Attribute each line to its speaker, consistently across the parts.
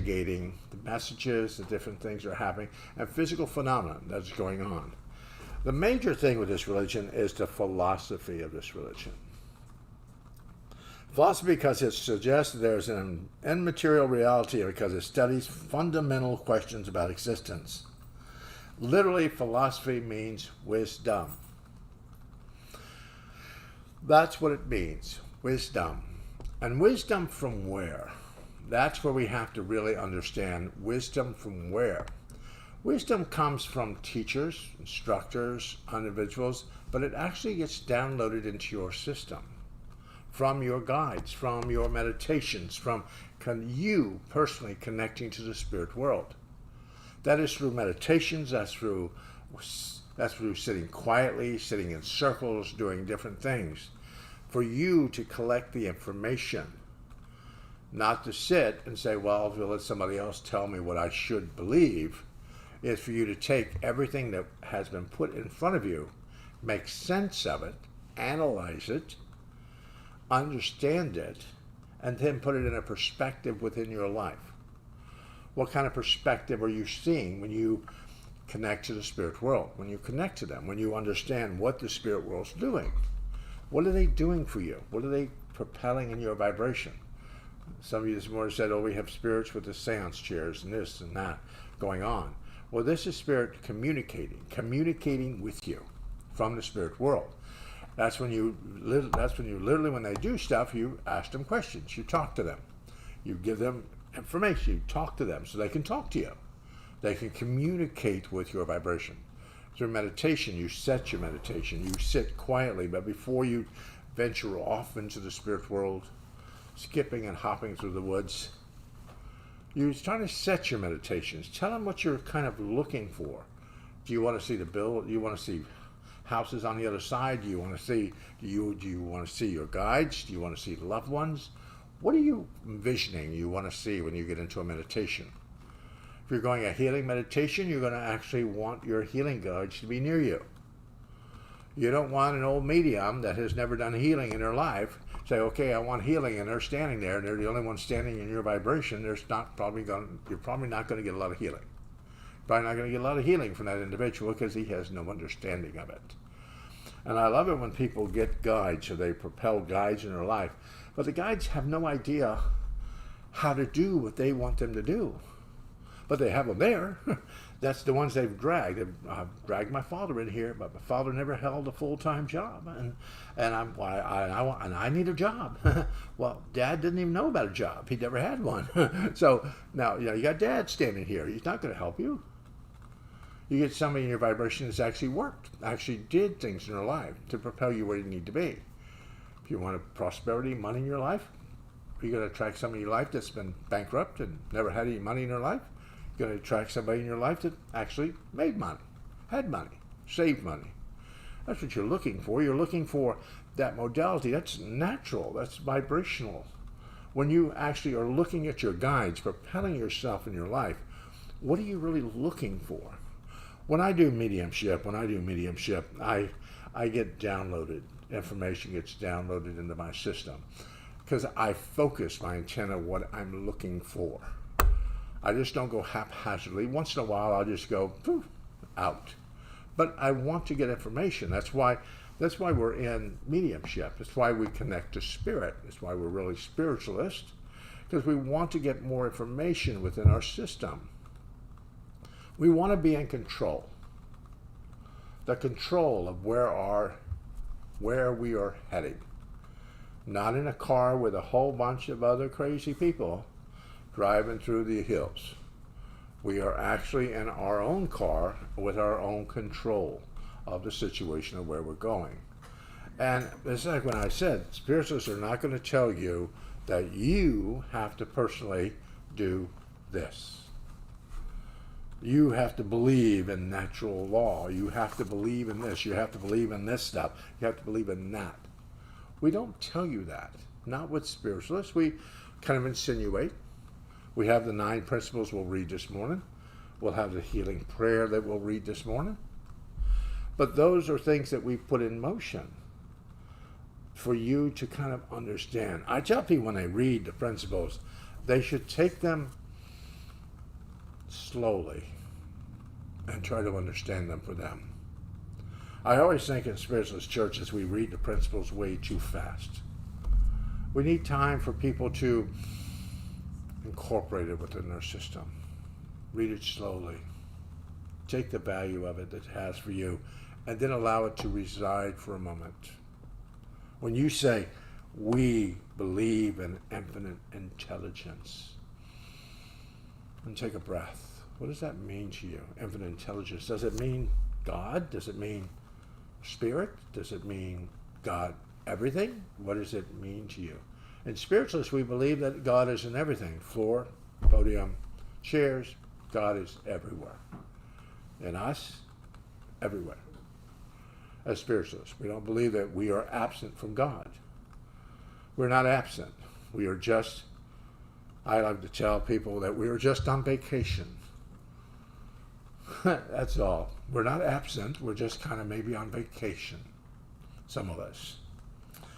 Speaker 1: investigating the messages, the different things that are happening, and physical phenomena that's going on. The major thing with this religion is the philosophy of this religion. Philosophy because it suggests there's an immaterial reality, because it studies fundamental questions about existence. Literally, philosophy means wisdom. That's what it means, wisdom. And wisdom from where? That's where we have to really understand wisdom from where. Wisdom comes from teachers, instructors, individuals, but it actually gets downloaded into your system from your guides, from your meditations, from you personally connecting to the spirit world. That is through meditations, that's through sitting quietly, sitting in circles, doing different things. For you to collect the information, not to sit and say, well, I'll let somebody else tell me what I should believe. Is for you to take everything that has been put in front of you, make sense of it, analyze it, understand it, and then put it in a perspective within your life. What kind of perspective are you seeing when you connect to the spirit world, when you connect to them, when you understand what the spirit world's doing? What are they doing for you? What are they propelling in your vibration? Some of you this morning said, oh, we have spirits with the seance chairs and this and that going on. Well, this is spirit communicating with you from the spirit world. That's when you literally, when they do stuff, you ask them questions, you talk to them, you give them information, you talk to them so they can talk to you. They can communicate with your vibration. Through meditation, you set your meditation, you sit quietly, but before you venture off into the spirit world, skipping and hopping through the woods, you're trying to set your meditations. Tell them what you're kind of looking for. Do you want to see the bill? Do you want to see houses on the other side? Do you want to see? Do you want to see your guides? Do you want to see loved ones? What are you envisioning you want to see when you get into a meditation? If you're going a healing meditation, you're going to actually want your healing guides to be near you. You don't want an old medium that has never done healing in their life say, okay, I want healing, and they're standing there, and they're the only one standing in your vibration. You're probably not going to get a lot of healing. Probably not going to get a lot of healing from that individual because he has no understanding of it. And I love it when people get guides, or they propel guides in their life, but the guides have no idea how to do what they want them to do. But they have them there. That's the ones they've dragged. I've dragged my father in here, but my father never held a full-time job, and I need a job. Well, Dad didn't even know about a job. He never had one. So now you got Dad standing here. He's not going to help you. You get somebody in your vibration that's actually worked, actually did things in their life to propel you where you need to be. If you want prosperity, money in your life, you're going to attract somebody in your life that's been bankrupt and never had any money in their life. You're going to attract somebody in your life that actually made money, had money, saved money. That's what you're looking for. You're looking for that modality. That's natural. That's vibrational. When you actually are looking at your guides, propelling yourself in your life, what are you really looking for? When I do mediumship, I get downloaded. Information gets downloaded into my system because I focus my antenna what I'm looking for. I just don't go haphazardly. Once in a while, I'll just go poof, out. But I want to get information. That's why we're in mediumship. That's why we connect to spirit. That's why we're really spiritualists, because we want to get more information within our system. We want to be in control. The control of where we are heading. Not in a car with a whole bunch of other crazy people driving through the hills. We are actually in our own car with our own control of the situation of where we're going. And it's like when I said, spiritualists are not going to tell you that you have to personally do this. You have to believe in natural law. You have to believe in this. You have to believe in this stuff. You have to believe in that. We don't tell you that. Not with spiritualists. We kind of insinuate. We have the 9 principles we'll read this morning. We'll have the healing prayer that we'll read this morning. But those are things that we put in motion for you to kind of understand. I tell people when they read the principles, they should take them slowly and try to understand them for them. I always think in Spiritualist churches we read the principles way too fast. We need time for people to incorporate it within their system. Read it slowly. Take the value of it that it has for you, and then allow it to reside for a moment. When you say, we believe in infinite intelligence, and take a breath. What does that mean to you, infinite intelligence? Does it mean God? Does it mean spirit? Does it mean God everything? What does it mean to you? In Spiritualists, we believe that God is in everything. Floor, podium, chairs, God is everywhere. In us, everywhere. As Spiritualists, we don't believe that we are absent from God. We're not absent. We are just, I like to tell people that we are just on vacation. That's all. We're not absent. We're just kind of maybe on vacation, some of us.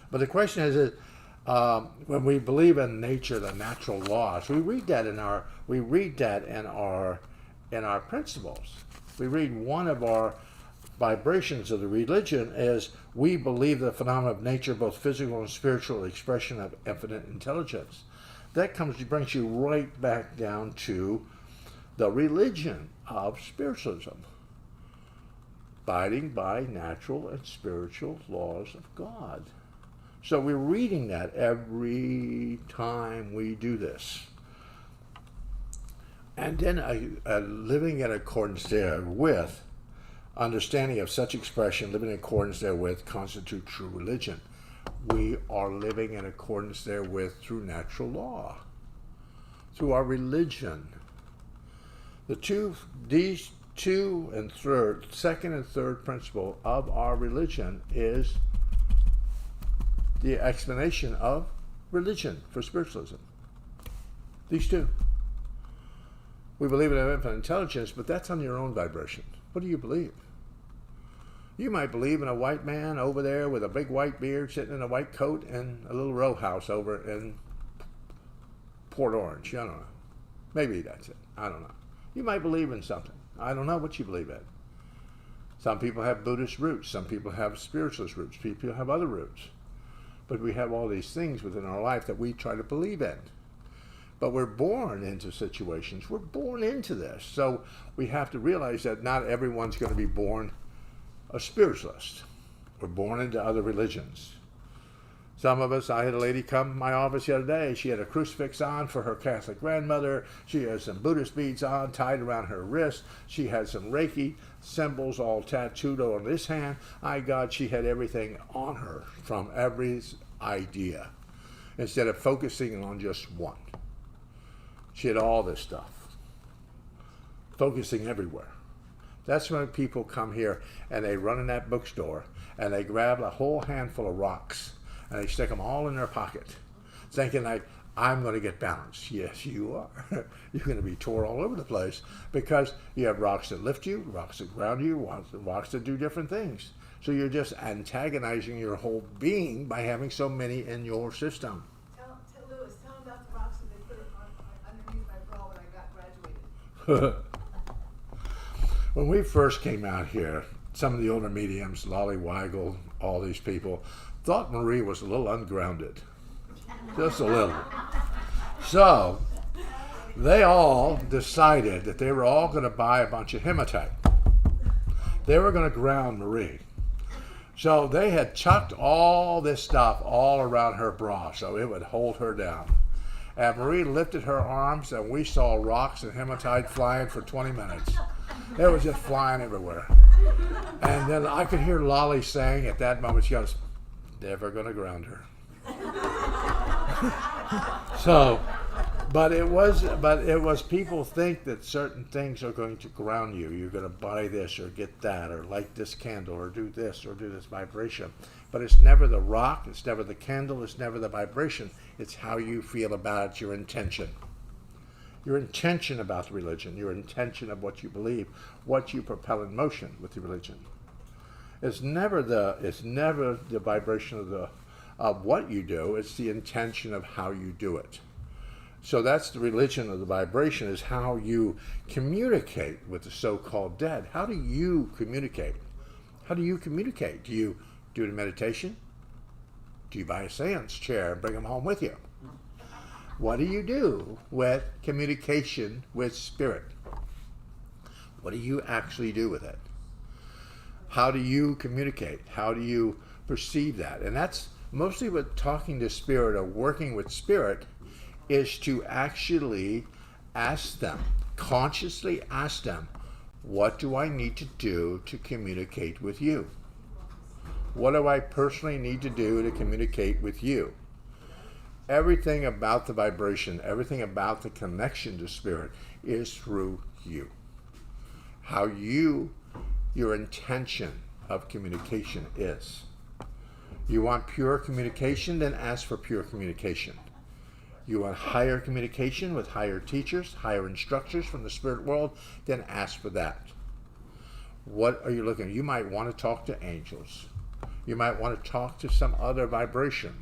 Speaker 1: But the question is, when we believe in nature, the natural laws, we read that in our principles. We read one of our vibrations of the religion is we believe the phenomena of nature, both physical and spiritual expression of infinite intelligence. That brings you right back down to the religion of spiritualism, abiding by natural and spiritual laws of God. So we're reading that every time we do this. And then living in accordance therewith, understanding of such expression, living in accordance therewith, constitute true religion. We are living in accordance therewith through natural law, through our religion. These two and second and third principle of our religion is the explanation of religion for spiritualism. These two. We believe in infinite intelligence, but that's on your own vibration. What do you believe? You might believe in a white man over there with a big white beard sitting in a white coat in a little row house over in Port Orange. I don't know. Maybe that's it. I don't know. You might believe in something. I don't know what you believe in. Some people have Buddhist roots. Some people have spiritualist roots. People have other roots. But we have all these things within our life that we try to believe in. But we're born into situations. We're born into this. So we have to realize that not everyone's going to be born a spiritualist. We're born into other religions. Some of us, I had a lady come to my office the other day. She had a crucifix on for her Catholic grandmother. She has some Buddhist beads on, tied around her wrist. She had some Reiki symbols all tattooed on this hand. God, she had everything on her from every idea, instead of focusing on just one. She had all this stuff, focusing everywhere. That's when people come here and they run in that bookstore and they grab a whole handful of rocks and they stick them all in their pocket, thinking like, I'm going to get balance. Yes, you are. You're going to be tore all over the place because you have rocks that lift you, rocks that ground you, rocks that do different things. So you're just antagonizing your whole being by having so many in your system.
Speaker 2: Tell Lewis, tell him about the rocks that they put underneath my bra when I got graduated.
Speaker 1: When we first came out here, some of the older mediums, Lolly Weigel, all these people, thought Marie was a little ungrounded. Just a little. So they all decided that they were all going to buy a bunch of hematite. They were going to ground Marie. So they had chucked all this stuff all around her bra so it would hold her down. And Marie lifted her arms and we saw rocks and hematite flying for 20 minutes. It was just flying everywhere. And then I could hear Lolly saying at that moment, she goes, never going to ground her. So, but it was people think that certain things are going to ground you. You're going to buy this or get that or light this candle or do this vibration. But it's never the rock, it's never the candle, it's never the vibration. It's how you feel about it, your intention. Your intention about the religion, your intention of what you believe, what you propel in motion with the religion. It's never the vibration of what you do, it's the intention of how you do it. So that's the religion of the vibration, is how you communicate with the so-called dead. How do you communicate? How do you communicate? Do you do it in meditation? Do you buy a seance chair and bring them home with you? What do you do with communication with spirit? What do you actually do with it? How do you communicate? How do you perceive that? And that's mostly what talking to spirit or working with spirit is, to actually ask them, consciously ask them, what do I need to do to communicate with you? What do I personally need to do to communicate with you? Everything about the vibration, everything about the connection to spirit is through you. How your intention of communication is. You want pure communication, then ask for pure communication. You want higher communication with higher teachers, higher instructors from the spirit world, then ask for that. What are you looking at? You might want to talk to angels. You might want to talk to some other vibration,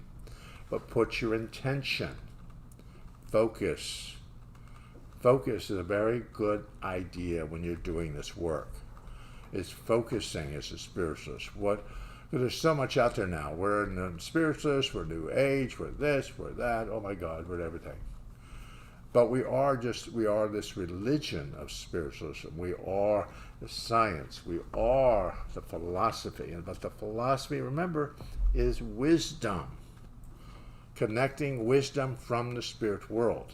Speaker 1: but put your intention. Focus. Focus is a very good idea when you're doing this work. It's focusing as a spiritualist. Because there's so much out there now. We're in the spiritualists, we're New Age, we're this, we're that. Oh my God, we're everything. But we are this religion of spiritualism. We are the science. We are the philosophy. But the philosophy, remember, is wisdom. Connecting wisdom from the spirit world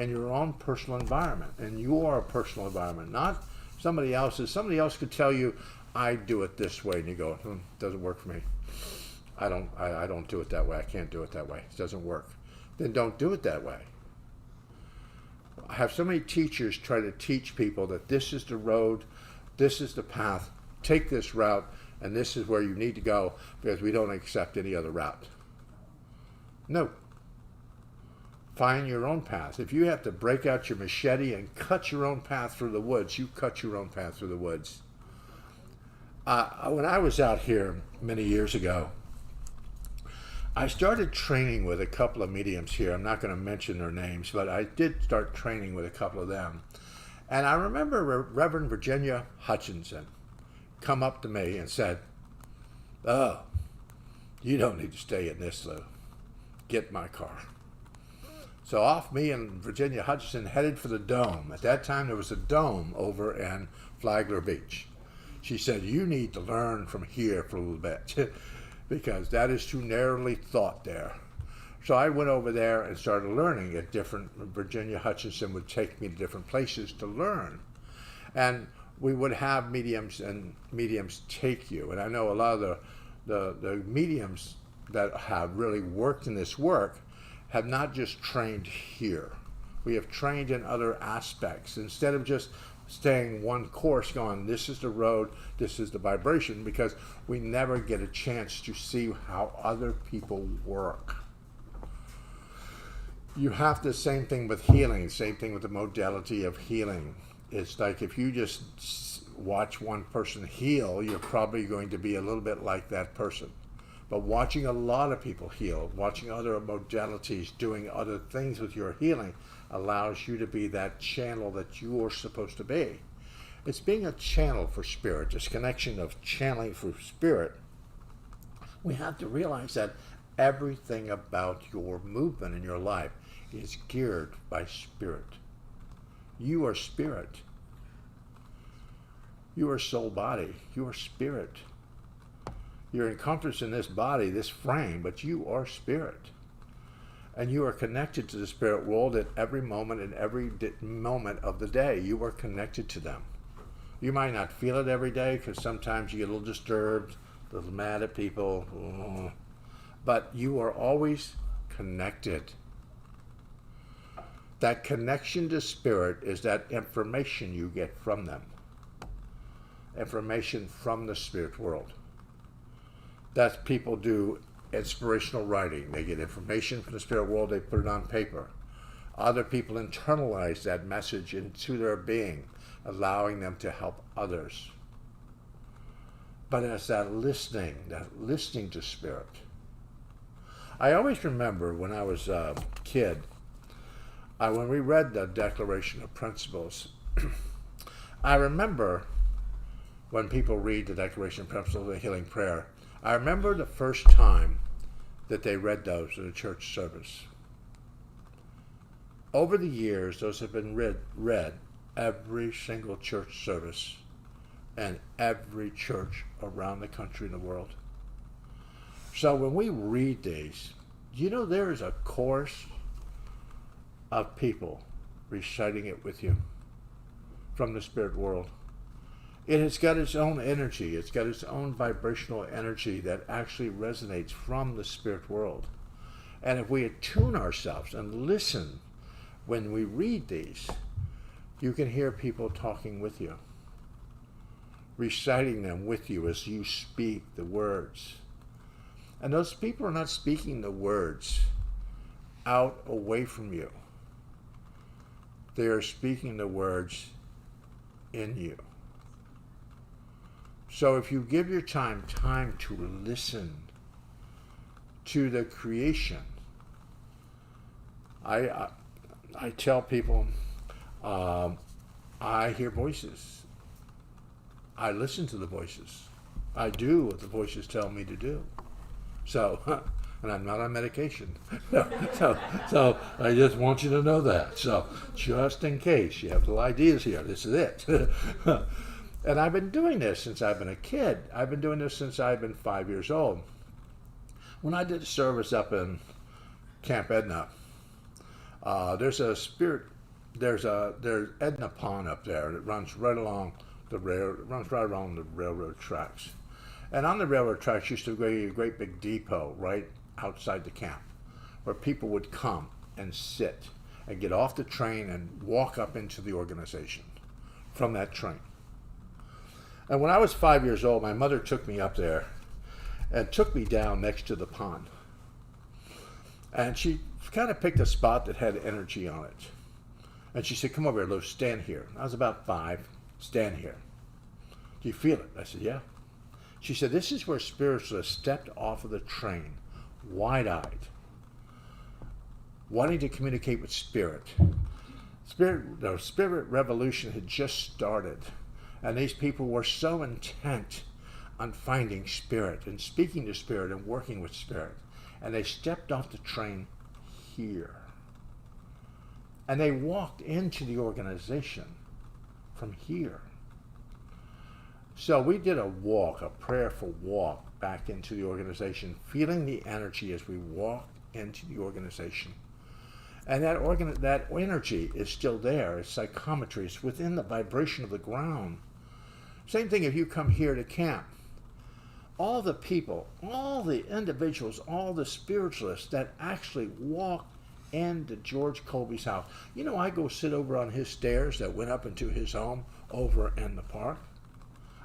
Speaker 1: and your own personal environment, and your personal environment, not somebody else's. Somebody else could tell you, I do it this way, and you go, doesn't work for me. I don't do it that way. I can't do it that way. It doesn't work. Then don't do it that way. I have so many teachers try to teach people that this is the road, this is the path, take this route, and this is where you need to go, because we don't accept any other route. No. Find your own path. If you have to break out your machete and cut your own path through the woods, you cut your own path through the woods. When I was out here many years ago, I started training with a couple of mediums here. I'm not going to mention their names, but I did start training with a couple of them. And I remember Reverend Virginia Hutchinson come up to me and said, "Oh, you don't need to stay in this, Lou. Get in my car." So off me and Virginia Hutchinson headed for the Dome. At that time, there was a Dome over in Flagler Beach. She said, "You need to learn from here for a little bit because that is too narrowly thought there." So I went over there and started learning at Virginia Hutchinson would take me to different places to learn. And we would have mediums, and mediums take you. And I know a lot of the mediums that have really worked in this work have not just trained here. We have trained in other aspects. Instead of just staying one course going, this is the road, this is the vibration, because we never get a chance to see how other people work. You have the same thing with healing, same thing with the modality of healing. It's like if you just watch one person heal, you're probably going to be a little bit like that person. But watching a lot of people heal, watching other modalities, doing other things with your healing allows you to be that channel that you are supposed to be. It's being a channel for spirit, this connection of channeling for spirit. We have to realize that everything about your movement in your life is geared by spirit. You are spirit. You are soul body. You are spirit. You're encompassed in this body, this frame, but you are spirit. And you are connected to the spirit world at every moment and every moment of the day. You are connected to them. You might not feel it every day because sometimes you get a little disturbed, a little mad at people, but you are always connected. That connection to spirit is that information you get from them. Information from the spirit world. That's people do inspirational writing. They get information from the spirit world, they put it on paper. Other people internalize that message into their being, allowing them to help others. But it's that listening to spirit. I always remember when I was a kid, When we read the Declaration of Principles, I remember when people read the Declaration of Principles and Healing Prayer, I remember the first time that they read those at a church service. Over the years, those have been read every single church service and every church around the country and the world. So when we read these, you know there is a chorus of people reciting it with you from the spirit world. It has got its own energy. It's got its own vibrational energy that actually resonates from the spirit world. And if we attune ourselves and listen when we read these, you can hear people talking with you, reciting them with you as you speak the words. And those people are not speaking the words out away from you. They are speaking the words in you. So if you give your time to listen to the creation, I tell people, I hear voices. I listen to the voices. I do what the voices tell me to do. So, and I'm not on medication. So I just want you to know that. So just in case you have little ideas here, this is it. And I've been doing this since I've been a kid. I've been doing this since I've been 5 years old. When I did a service up in Camp Edna, there's Edna Pond up there that runs right along the railroad tracks. And on the railroad tracks used to be a great big depot right outside the camp where people would come and sit and get off the train and walk up into the organization from that train. And when I was 5 years old, my mother took me up there and took me down next to the pond. And she kind of picked a spot that had energy on it. And she said, "Come over here, Lou, stand here." I was about 5. "Stand here. Do you feel it?" I said, "Yeah." She said, "This is where Spiritualists stepped off of the train, wide-eyed, wanting to communicate with Spirit. The Spirit Revolution had just started, and these people were so intent on finding Spirit and speaking to Spirit and working with Spirit. And they stepped off the train here. And they walked into the organization from here. So we did a walk, a prayerful walk back into the organization, feeling the energy as we walked into the organization. And that energy is still there. It's psychometry. It's within the vibration of the ground. Same thing if you come here to camp. All the people, all the individuals, all the spiritualists that actually walk into George Colby's house. You know, I go sit over on his stairs that went up into his home over in the park.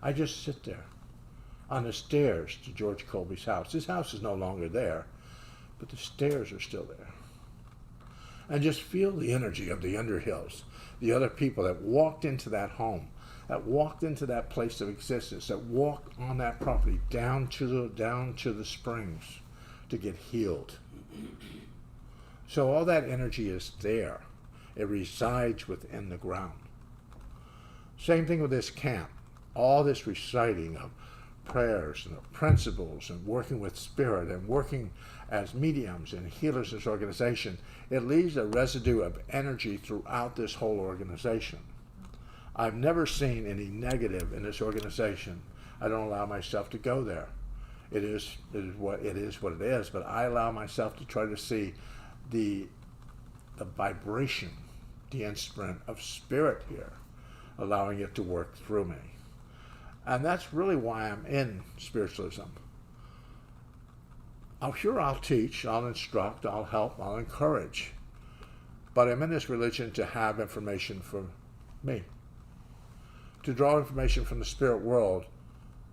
Speaker 1: I just sit there on the stairs to George Colby's house. His house is no longer there, but the stairs are still there. And just feel the energy of the Underhills, the other people that walked into that home, that walked into that place of existence, that walked on that property down to the springs to get healed. So all that energy is there. It resides within the ground. Same thing with this camp. All this reciting of prayers and of principles and working with Spirit and working as mediums and healers in this organization, it leaves a residue of energy throughout this whole organization. I've never seen any negative in this organization. I don't allow myself to go there. It is what it is, but I allow myself to try to see the vibration, the instrument of Spirit here, allowing it to work through me. And that's really why I'm in spiritualism. I'm sure I'll teach, I'll instruct, I'll help, I'll encourage. But I'm in this religion to have information for me, to draw information from the spirit world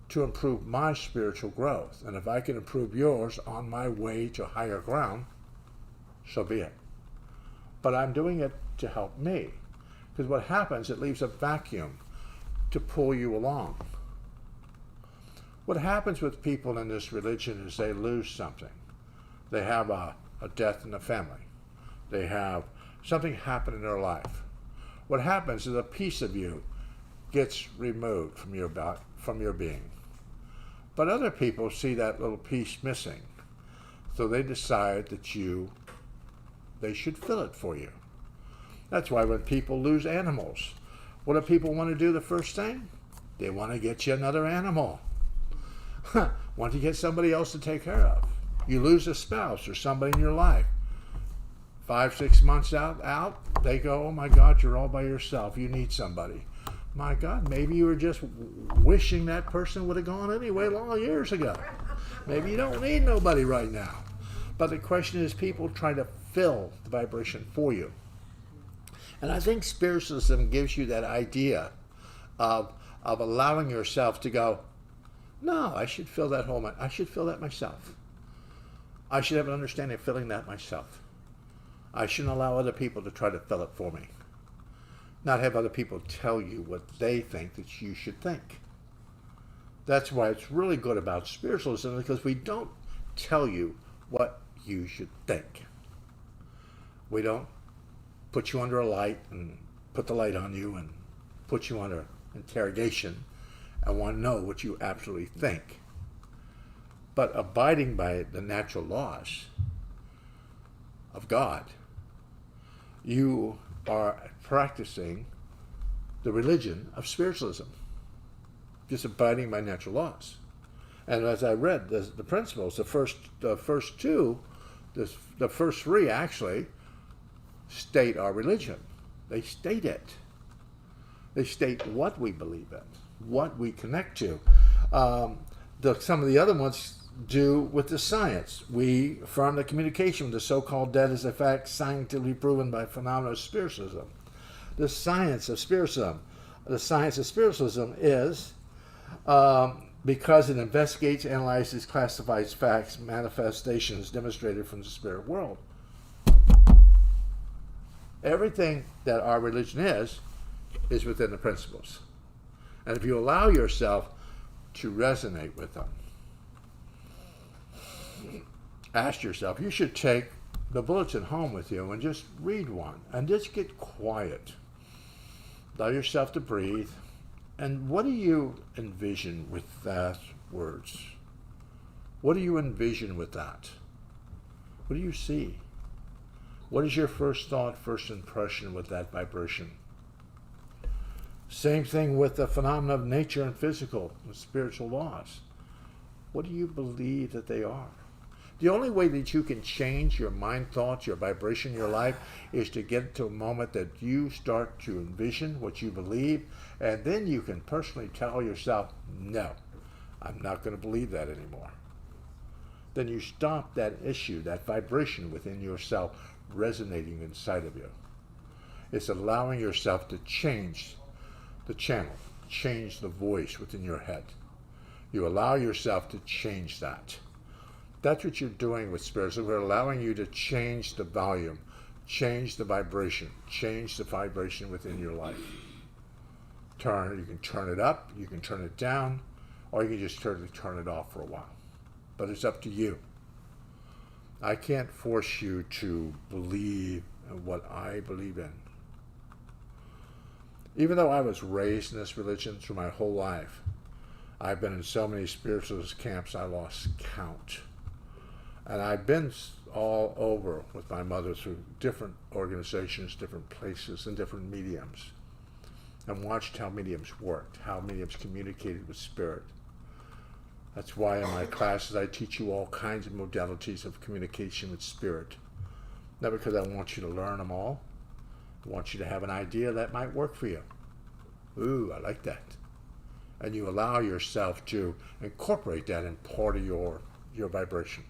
Speaker 1: to improve my spiritual growth. And if I can improve yours on my way to higher ground, so be it. But I'm doing it to help me. Because what happens, it leaves a vacuum to pull you along. What happens with people in this religion is they lose something. They have a death in the family. They have Something happened in their life. What happens is a piece of you gets removed from your being. But other people see that little piece missing. So they decide that they should fill it for you. That's why when people lose animals, what do people want to do the first thing? They want to get you another animal. Want to get somebody else to take care of. You lose a spouse or somebody in your life. 5, 6 months out, they go, oh my God, you're all by yourself. You need somebody. My God, maybe you were just wishing that person would have gone anyway long years ago. Maybe you don't need nobody right now. But the question is, people try to fill the vibration for you. And I think Spiritualism gives you that idea of allowing yourself to go, no, I should fill that hole. I should fill that myself. I should have an understanding of filling that myself. I shouldn't allow other people to try to fill it for me. Not have other people tell you what they think that you should think. That's why it's really good about Spiritualism, because we don't tell you what you should think. We don't put you under a light and put the light on you and put you under interrogation and want to know what you absolutely think. But abiding by the natural laws of God, you are practicing the religion of Spiritualism, just abiding by natural laws. And as I read the principles, the first three actually state our religion. They state it. They state what we believe in, what we connect to. Some of the other ones do with the science. We affirm that communication with the so-called dead is a fact scientifically proven by phenomena of Spiritualism. The science of Spiritualism. The science of Spiritualism is because it investigates, analyzes, classifies facts, manifestations demonstrated from the spirit world. Everything that our religion is within the principles. And if you allow yourself to resonate with them, ask yourself, you should take the bulletin home with you and just read one and just get quiet. Allow yourself to breathe. And what do you envision with that words? What do you envision with that? What do you see? What is your first thought, first impression with that vibration? Same thing with the phenomena of nature and physical and spiritual laws. What do you believe that they are? The only way that you can change your mind thoughts, your vibration, your life, is to get to a moment that you start to envision what you believe, and then you can personally tell yourself, no, I'm not going to believe that anymore. Then you stop that issue, that vibration within yourself resonating inside of you. It's allowing yourself to change the channel, change the voice within your head. You allow yourself to change that. That's what you're doing with Spiritualism. We're allowing you to change the volume, change the vibration, change the vibration within your life. You can turn it up, you can turn it down, or you can just turn it off for a while. But it's up to you. I can't force you to believe in what I believe in. Even though I was raised in this religion through my whole life, I've been in so many spiritualist camps I lost count. And I've been all over with my mother through different organizations, different places, and different mediums, and watched how mediums worked, how mediums communicated with spirit. That's why in my classes I teach you all kinds of modalities of communication with spirit. Not because I want you to learn them all. I want you to have an idea that might work for you. Ooh, I like that. And you allow yourself to incorporate that in part of your vibration.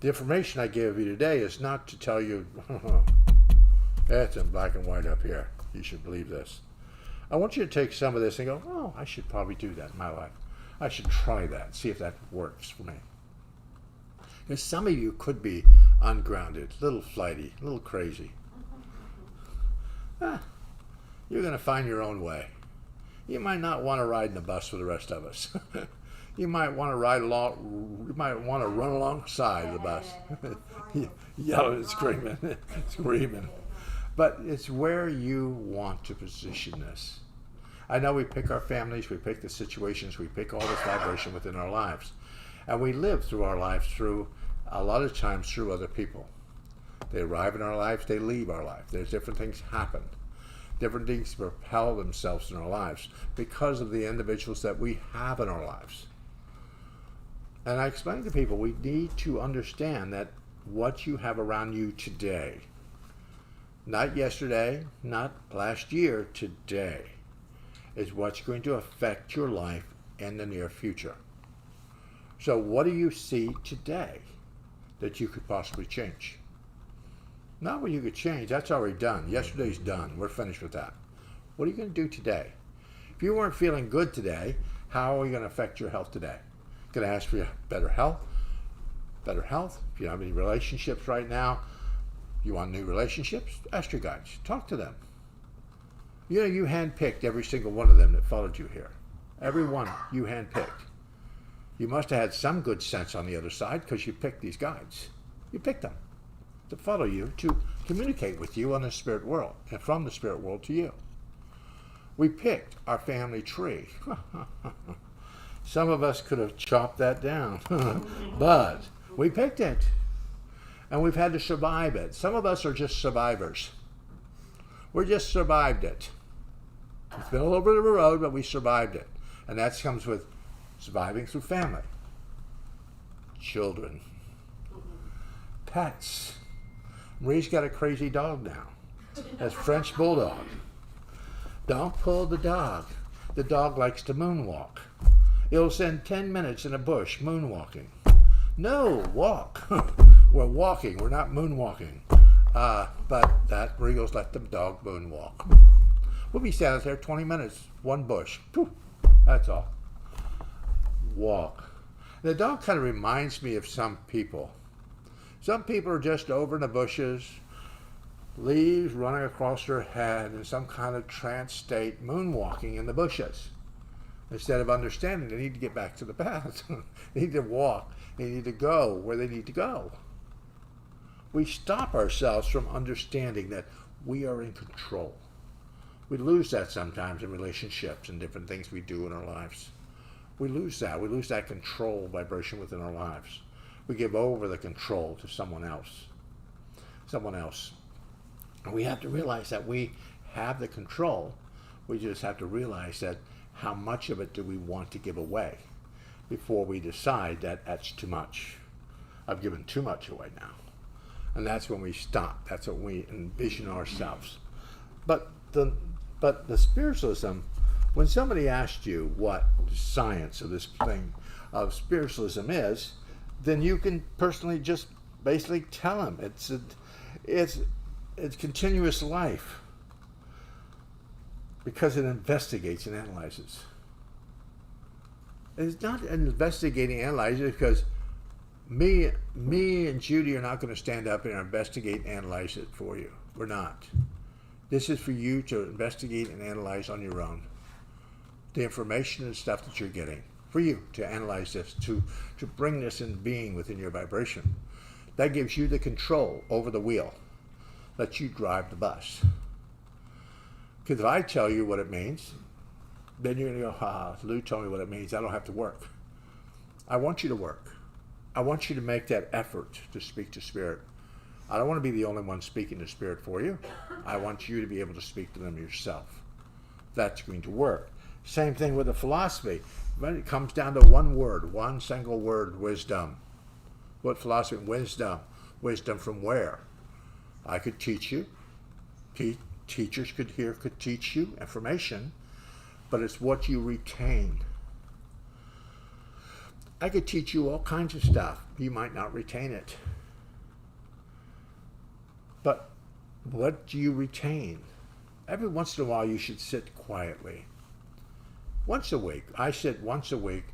Speaker 1: The information I gave you today is not to tell you, that's in black and white up here. You should believe this. I want you to take some of this and go, oh, I should probably do that in my life. I should try that, see if that works for me. Because some of you could be ungrounded, a little flighty, a little crazy. You're going to find your own way. You might not want to ride in the bus with the rest of us. You might want to ride along. You might want to run alongside the bus, yelling and screaming, screaming. But it's where you want to position this. I know we pick our families, we pick the situations, we pick all this vibration within our lives, and we live through our lives through a lot of times through other people. They arrive in our lives, they leave our life. There's different things happen. Different things propel themselves in our lives because of the individuals that we have in our lives. And I explain to people, we need to understand that what you have around you today, not yesterday, not last year, today, is what's going to affect your life in the near future. So what do you see today that you could possibly change? Not what you could change, that's already done. Yesterday's done, we're finished with that. What are you going to do today? If you weren't feeling good today, how are you going to affect your health today? Going to ask for better health? Better health? If you don't have any relationships right now, you want new relationships? Ask your guides, talk to them. You know, you handpicked every single one of them that followed you here. Every one you handpicked. You must have had some good sense on the other side because you picked these guides. You picked them to follow you, to communicate with you on the spirit world, and from the spirit world to you. We picked our family tree. Some of us could have chopped that down, but we picked it, and we've had to survive it. Some of us are just survivors. We just survived it. It's been all over the road, but we survived it. And that comes with surviving through family, children, pets. Marie's got a crazy dog now. That's French Bulldog. Don't pull the dog. The dog likes to moonwalk. It'll spend 10 minutes in a bush moonwalking. No, walk. We're walking. We're not moonwalking. But that Regal's let the dog moonwalk. We'll be standing there 20 minutes, one bush. Poof, that's all. Walk. The dog kind of reminds me of some people. Some people are just over in the bushes, leaves running across their head in some kind of trance state, moonwalking in the bushes. Instead of understanding, they need to get back to the path. They need to walk. They need to go where they need to go. We stop ourselves from understanding that we are in control. We lose that sometimes in relationships and different things we do in our lives. We lose that. We lose that control vibration within our lives. We give over the control to someone else. Someone else. And we have to realize that we have the control. We just have to realize that how much of it do we want to give away before we decide that that's too much. I've given too much away now. And that's when we stop. That's when we envision ourselves. But the spiritualism, when somebody asked you what the science of this thing of spiritualism is, then you can personally just basically tell them it's continuous life, because it investigates and analyzes. It's not investigating and analyzing because me and Judy are not going to stand up and investigate and analyze it for you. We're not. This is for you to investigate and analyze on your own. The information and stuff that you're getting. For you to analyze this, to bring this in being within your vibration. That gives you the control over the wheel. Lets you drive the bus. Because if I tell you what it means, then you're going to go, Lou told me what it means. I don't have to work. I want you to work. I want you to make that effort to speak to Spirit. I don't want to be the only one speaking to Spirit for you. I want you to be able to speak to them yourself. That's going to work. Same thing with the philosophy. When it comes down to one word, one single word, wisdom. What philosophy? Wisdom. Wisdom from where? I could teach you. Teachers could teach you information, but it's what you retain. I could teach you all kinds of stuff. You might not retain it. But what do you retain? Every once in a while you should sit quietly. Once a week, I sit once a week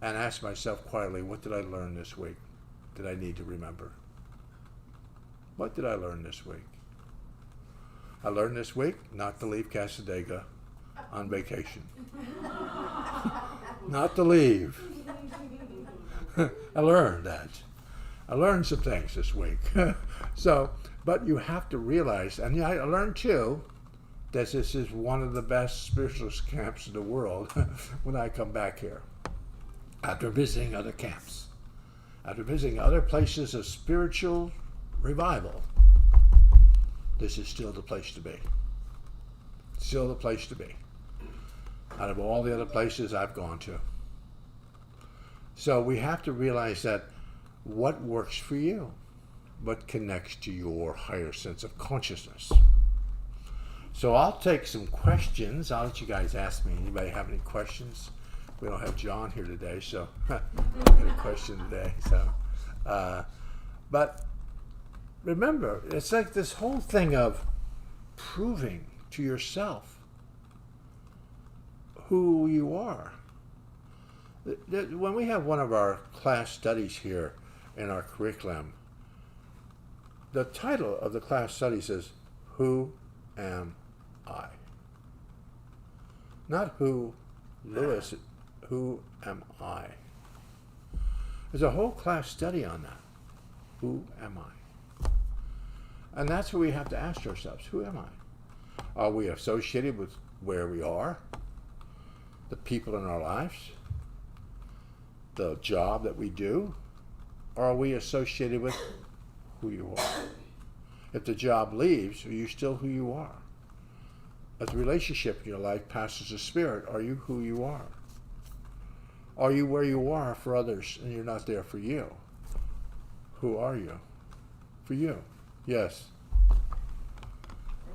Speaker 1: and ask myself quietly, what did I learn this week that I need to remember? What did I learn this week? I learned this week not to leave Cassadaga on vacation. Not to leave. I learned that. I learned some things this week. So, but you have to realize, and I learned too, that this is one of the best spiritualist camps in the world when I come back here. After visiting other camps, after visiting other places of spiritual revival, this is still the place to be. Still the place to be. Out of all the other places I've gone to. So we have to realize that what works for you, what connects to your higher sense of consciousness. So I'll take some questions. I'll let you guys ask me. Anybody have any questions? We don't have John here today, so I don't get a question today. So, but remember, it's like this whole thing of proving to yourself who you are. When we have one of our class studies here in our curriculum, the title of the class studies is Who Am I? Not who Lewis, who am I? There's a whole class study on that. Who am I? And that's what we have to ask ourselves. Who am I? Are we associated with where we are? The people in our lives? The job that we do? Or are we associated with who you are? If the job leaves, are you still who you are? If the relationship in your life passes the spirit, are you who you are? Are you where you are for others and you're not there for you? Who are you? For you. Yes.
Speaker 3: Let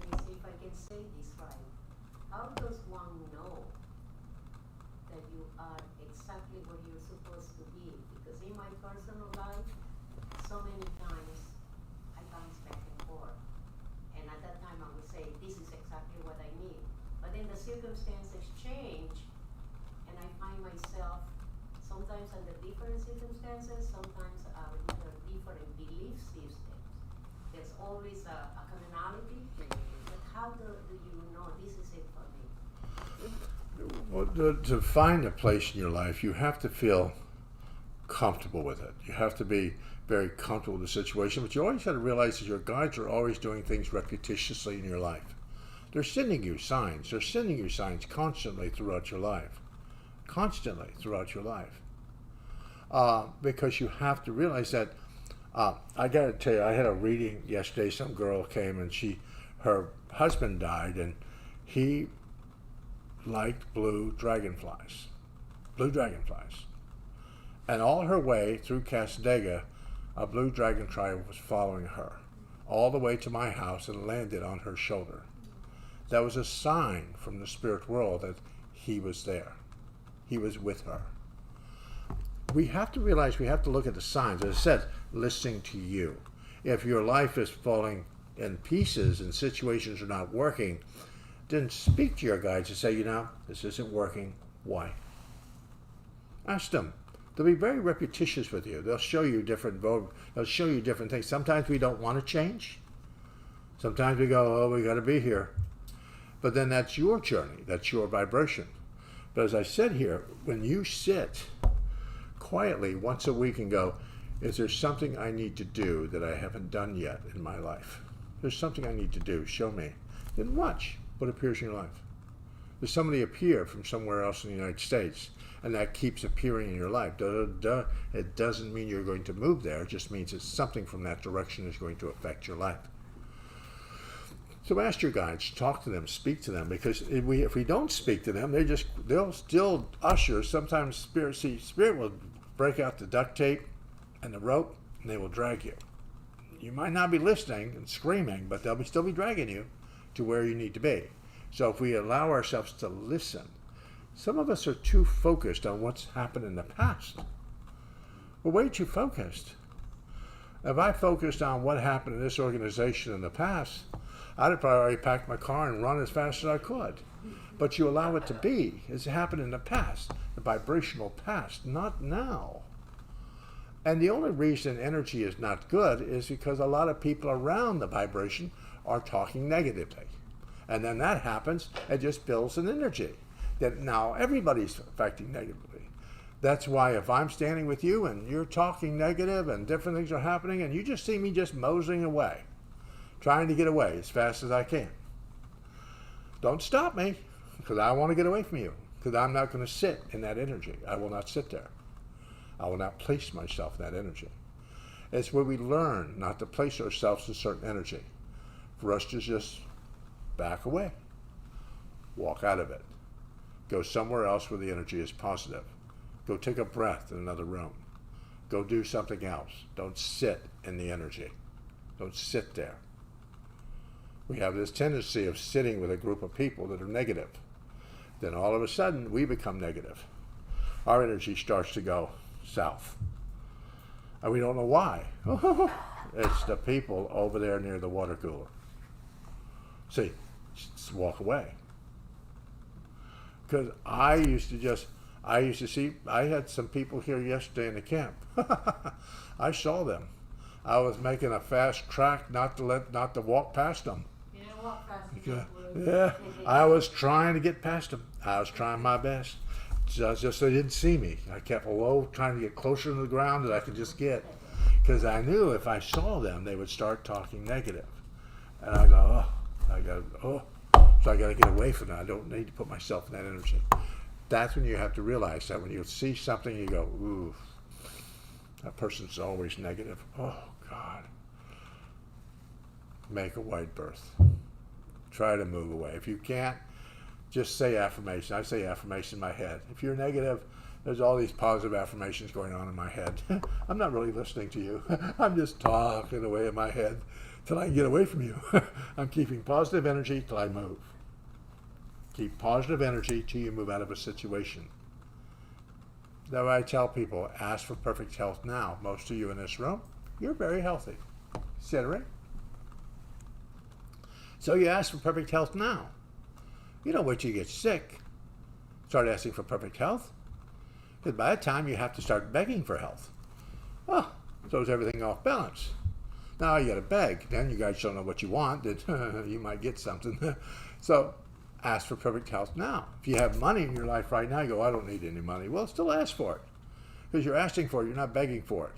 Speaker 3: me see if I can say this right. How does one know that you are exactly what you're supposed to be? Because in my personal life, so many times I bounce back and forth. And at that time I would say, this is exactly what I need. But then the circumstances change, and I find myself sometimes under different circumstances, sometimes under different belief systems. There's always a commonality, but how do you know this is it for me?
Speaker 1: Well, to find a place in your life, you have to feel comfortable with it. You have to be very comfortable with the situation, but you always have to realize that your guides are always doing things repetitiously in your life. They're sending you signs. They're sending you signs constantly throughout your life. Constantly throughout your life. Because you have to realize that, I got to tell you, I had a reading yesterday. Some girl came and her husband died, and he liked blue dragonflies. Blue dragonflies. And all her way through Cassadaga, a blue dragonfly was following her all the way to my house and landed on her shoulder. That was a sign from the spirit world that he was there. He was with her. We have to realize we have to look at the signs. As I said, listening to you. If your life is falling in pieces and situations are not working, then speak to your guides and say, this isn't working. Why? Ask them. They'll be very repetitious with you. They'll show you different things. Sometimes we don't want to change. Sometimes we go, we got to be here. But then that's your journey. That's your vibration. But as I said here, when you sit quietly once a week and go, is there something I need to do that I haven't done yet in my life? There's something I need to do. Show me. Then watch what appears in your life. There's somebody appear from somewhere else in the United States, and that keeps appearing in your life. It doesn't mean you're going to move there. It just means it's something from that direction is going to affect your life. So ask your guides, talk to them, speak to them, because if we don't speak to them, they'll still usher. Sometimes spirit will break out the duct tape and the rope, and they will drag you. You might not be listening and screaming, but they'll still be dragging you to where you need to be. So if we allow ourselves to listen, some of us are too focused on what's happened in the past. We're way too focused. If I focused on what happened in this organization in the past, I'd have probably already packed my car and run as fast as I could. But you allow it to be. It's happened in the past, the vibrational past, not now. And the only reason energy is not good is because a lot of people around the vibration are talking negatively. And then that happens, it just builds an energy that now everybody's affecting negatively. That's why if I'm standing with you and you're talking negative and different things are happening and you just see me just moseying away, trying to get away as fast as I can, don't stop me, because I want to get away from you, because I'm not going to sit in that energy. I will not sit there. I will not place myself in that energy. It's where we learn not to place ourselves in certain energy, for us to just back away, walk out of it, go somewhere else where the energy is positive. Go take a breath in another room. Go do something else. Don't sit in the energy. Don't sit there. We have this tendency of sitting with a group of people that are negative. Then all of a sudden, we become negative. Our energy starts to go south. And we don't know why. It's the people over there near the water cooler. See, just walk away. Because I used to see, I had some people here yesterday in the camp. I saw them. I was making a fast track not to walk past them.
Speaker 3: You didn't walk fast enough.
Speaker 1: Yeah, I was trying to get past them. I was trying my best. Just so they didn't see me. I kept low, trying to get closer to the ground that I could just get. Because I knew if I saw them, they would start talking negative. And I go, so I got to get away from that. I don't need to put myself in that energy. That's when you have to realize that when you see something, you go, ooh, that person's always negative. Oh, God. Make a wide berth. Try to move away. If you can't, just say affirmation. I say affirmation in my head. If you're negative, there's all these positive affirmations going on in my head. I'm not really listening to you. I'm just talking away in my head till I can get away from you. I'm keeping positive energy till I move. Keep positive energy till you move out of a situation. That's why I tell people, ask for perfect health now. Most of you in this room, you're very healthy. Considering. So you ask for perfect health now. You don't wait till you get sick. Start asking for perfect health. Because by that time you have to start begging for health. Oh, so is everything off balance. Now you got to beg. Then you guys don't know what you want. That you might get something. So ask for perfect health now. If you have money in your life right now, you go, I don't need any money. Well, still ask for it. Because you're asking for it. You're not begging for it.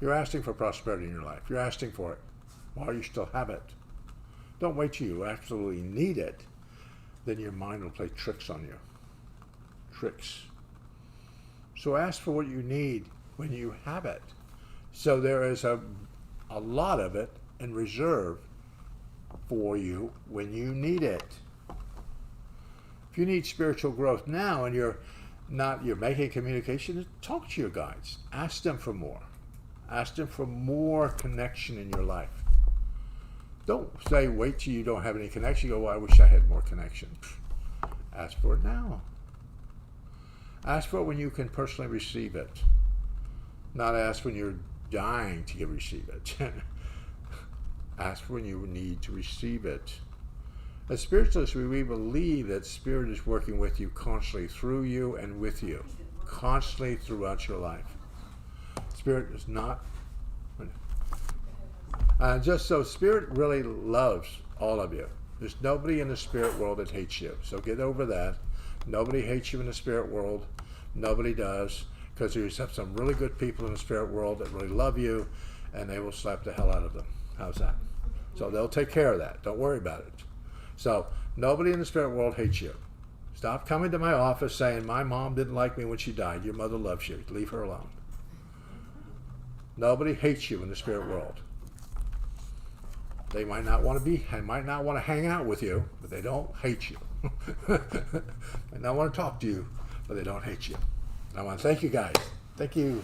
Speaker 1: You're asking for prosperity in your life. You're asking for it while you still have it. Don't wait till you absolutely need it. Then your mind will play tricks on you. Tricks. So ask for what you need when you have it. So there is a lot of it in reserve for you when you need it. If you need spiritual growth now and you're making communication, talk to your guides. Ask them for more. Ask them for more connection in your life. Don't say, wait till you don't have any connection. Go, well, I wish I had more connection. Ask for it now. Ask for it when you can personally receive it. Not ask when you're dying to receive it. Ask for when you need to receive it. As spiritualists, we believe that Spirit is working with you constantly, through you and with you, constantly throughout your life. Spirit is not... just so Spirit really loves all of you. There's nobody in the spirit world that hates you. So get over that. Nobody hates you in the spirit world. Nobody does. Because you have some really good people in the spirit world that really love you, and they will slap the hell out of them. How's that? So they'll take care of that. Don't worry about it. So nobody in the spirit world hates you. Stop coming to my office saying, my mom didn't like me when she died. Your mother loves you. Leave her alone. Nobody hates you in the spirit world. They might not want to hang out with you, but they don't hate you. They don't want to talk to you, but they don't hate you. And I want to thank you guys. Thank you.